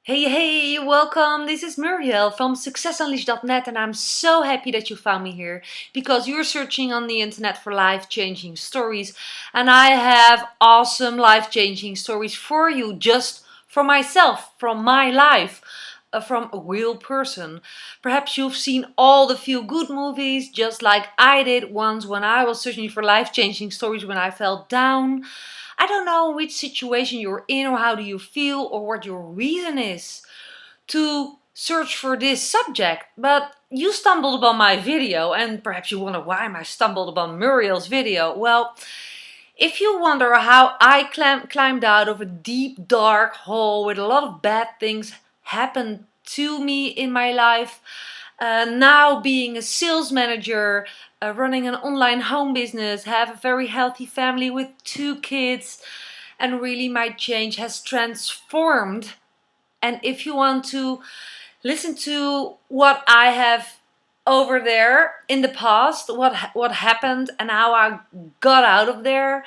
Hey, welcome. This is Muriel from successunleashed.net, and I'm so happy that you found me here because you're searching on the internet for life-changing stories, and I have awesome life-changing stories for you just from myself, from my life, from a real person. Perhaps you've seen all the feel-good movies just like I did once when I was searching for life-changing stories when I felt down. I don't know which situation you're in or how do you feel or what your reason is to search for this subject, but you stumbled upon my video and perhaps you wonder why I stumbled upon Muriel's video. Well, if you wonder how I climbed out of a deep dark hole with a lot of bad things happened to me in my life, now being a sales manager, running an online home business, have a very healthy family with 2 kids, and really my change has transformed. And if you want to listen to what I have over there in the past, what happened and how I got out of there,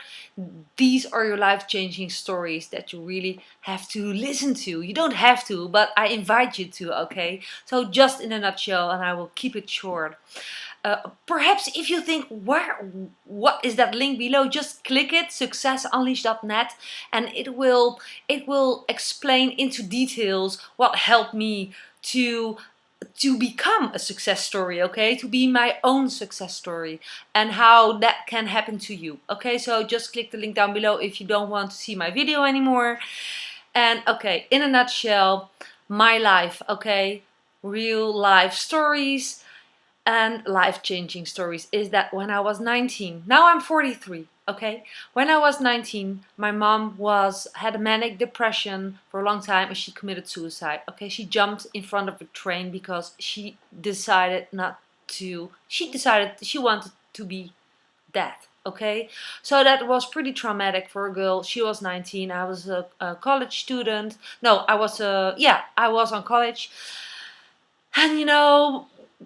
these are your life-changing stories that you really have to listen to. You don't have to, but I invite you to, okay? So just in a nutshell, and I will keep it short. Perhaps if you think, what is that link below, just click it, successunleashed.net, and it will explain into details what helped me to become a success story, okay, to be my own success story, and how that can happen to you. Okay, so just click the link down below if you don't want to see my video anymore. And okay, in a nutshell, my life, okay, real life stories and life-changing stories, is that when I was 19, now I'm 43, okay? When I was 19, my mom had a manic depression for a long time and she committed suicide, okay? She jumped in front of a train because she decided she wanted to be dead, okay? So that was pretty traumatic for a girl. She was 19, I was a college student. No, I was on college. And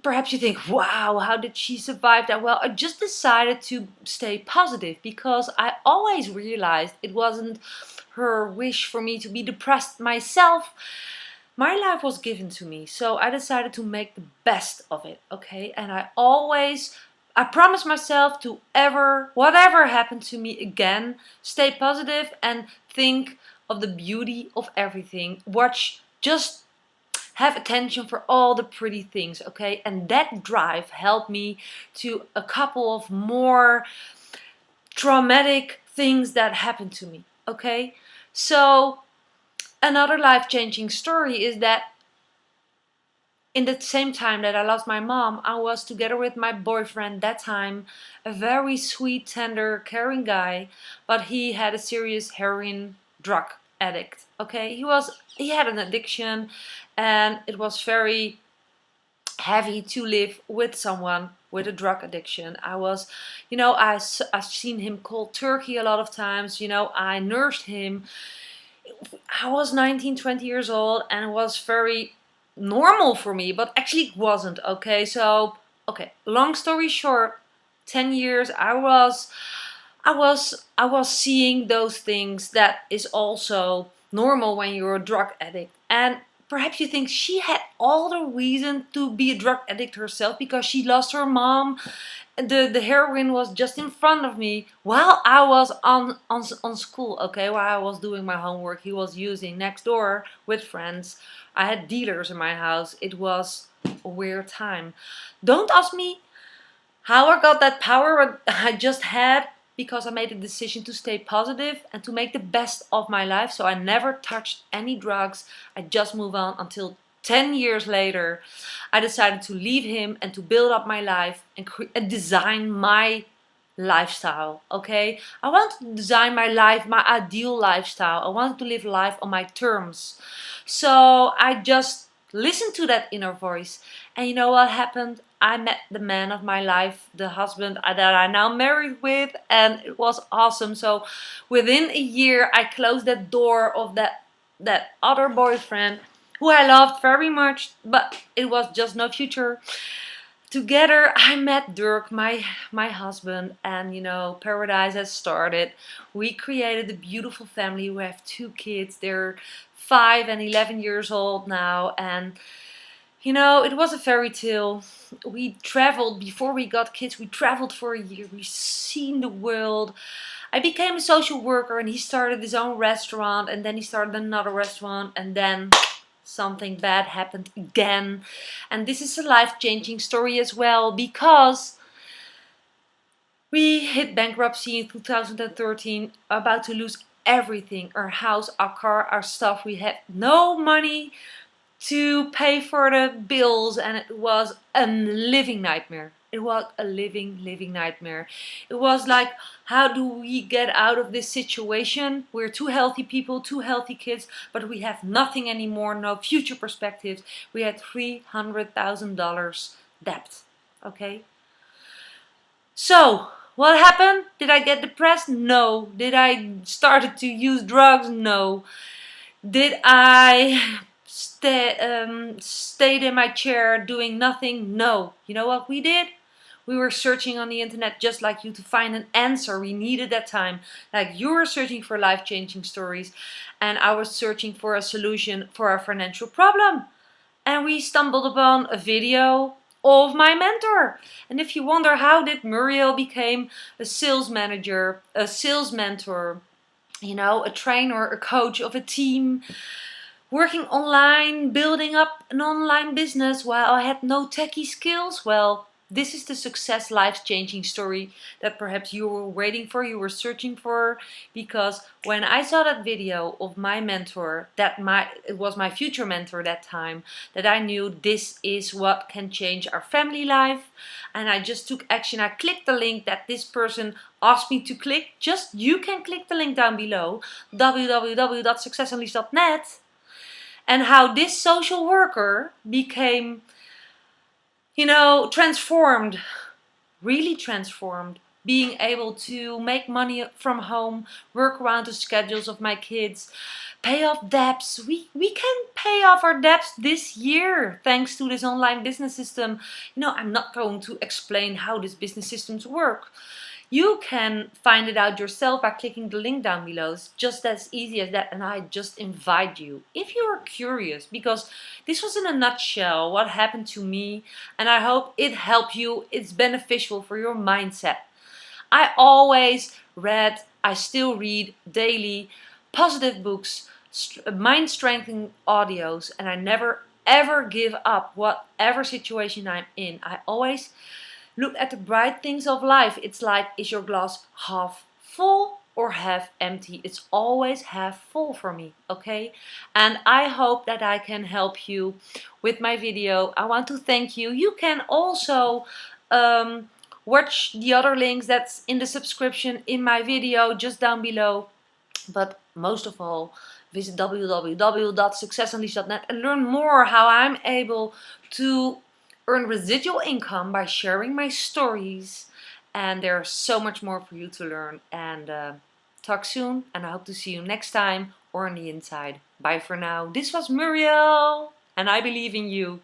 perhaps you think, wow, how did she survive that? Well, I just decided to stay positive because I always realized it wasn't her wish for me to be depressed myself. My life was given to me, so I decided to make the best of it, okay? And I promised myself to whatever happened to me again, stay positive and think of the beauty of everything. Just have attention for all the pretty things, okay? And that drive helped me to a couple of more traumatic things that happened to me, okay? So another life-changing story is that in the same time that I lost my mom, I was together with my boyfriend that time, a very sweet, tender, caring guy, but he had a serious heroin drug addict. Okay, he had an addiction, and it was very heavy to live with someone with a drug addiction. I've seen him cold turkey a lot of times. I nursed him. I was 19, 20 years old, and it was very normal for me, but actually it wasn't, okay? So, okay, long story short, 10 years I was seeing those things that is also normal when you're a drug addict. And perhaps you think she had all the reason to be a drug addict herself because she lost her mom. The heroin was just in front of me while I was on school, okay, while I was doing my homework. He was using next door with friends. I had dealers in my house. It was a weird time. Don't ask me how I got that power I just had, because I made a decision to stay positive and to make the best of my life. So I never touched any drugs. I just moved on until 10 years later. I decided to leave him and to build up my life and design my lifestyle, okay? I wanted to design my life, my ideal lifestyle. I wanted to live life on my terms. So I just listened to that inner voice. And you know what happened? I met the man of my life, the husband that I now married with, and it was awesome. So within a year, I closed that door of that other boyfriend who I loved very much, but it was just no future. together I met Dirk, my husband, and paradise has started. We created a beautiful family. We have 2 kids. They're 5 and 11 years old now, and it was a fairy tale. We traveled before we got kids. We traveled for a year. We've seen the world. I became a social worker, and he started his own restaurant, and then he started another restaurant, and then something bad happened again. And this is a life-changing story as well, because we hit bankruptcy in 2013, about to lose everything: our house, our car, our stuff. We had no money to pay for the bills, and it was a living nightmare. It was a living nightmare. It was like, how do we get out of this situation? We're 2 healthy people, 2 healthy kids, but we have nothing anymore, no future perspectives. We had $300,000 debt. Okay? So, what happened? Did I get depressed? No. Did I started to use drugs? No. Did I stayed in my chair doing nothing? No. You know what we did? We were searching on the internet just like you to find an answer we needed that time. Like you were searching for life-changing stories, and I was searching for a solution for our financial problem. And we stumbled upon a video of my mentor. And if you wonder, how did Muriel become a sales manager, a sales mentor, a trainer, a coach of a team, working online, building up an online business while I had no techie skills? Well, this is the success life-changing story that perhaps you were waiting for, you were searching for. Because when I saw that video of my mentor, it was my future mentor that time, that I knew this is what can change our family life. And I just took action. I clicked the link that this person asked me to click. Just you can click the link down below, www.successunleashed.net. And how this social worker became, transformed, really transformed, being able to make money from home, work around the schedules of my kids, pay off debts. We can pay off our debts this year thanks to this online business system. I'm not going to explain how these business systems work. You can find it out yourself by clicking the link down below. It's just as easy as that, and I just invite you, if you are curious, because this was in a nutshell what happened to me, and I hope it helped you. It's beneficial for your mindset. I still read daily positive books, mind strengthening audios, and I never ever give up whatever situation I'm in. I always look at the bright things of life. It's like, is your glass half full or half empty? It's always half full for me, okay? And I hope that I can help you with my video. I want to thank you. You can also watch the other links that's in the subscription in my video just down below. But most of all, visit www.successunleashed.net and learn more how I'm able to earn residual income by sharing my stories. And there's so much more for you to learn. And talk soon, and I hope to see you next time or on the inside. Bye for now. This was Muriel, and I believe in you.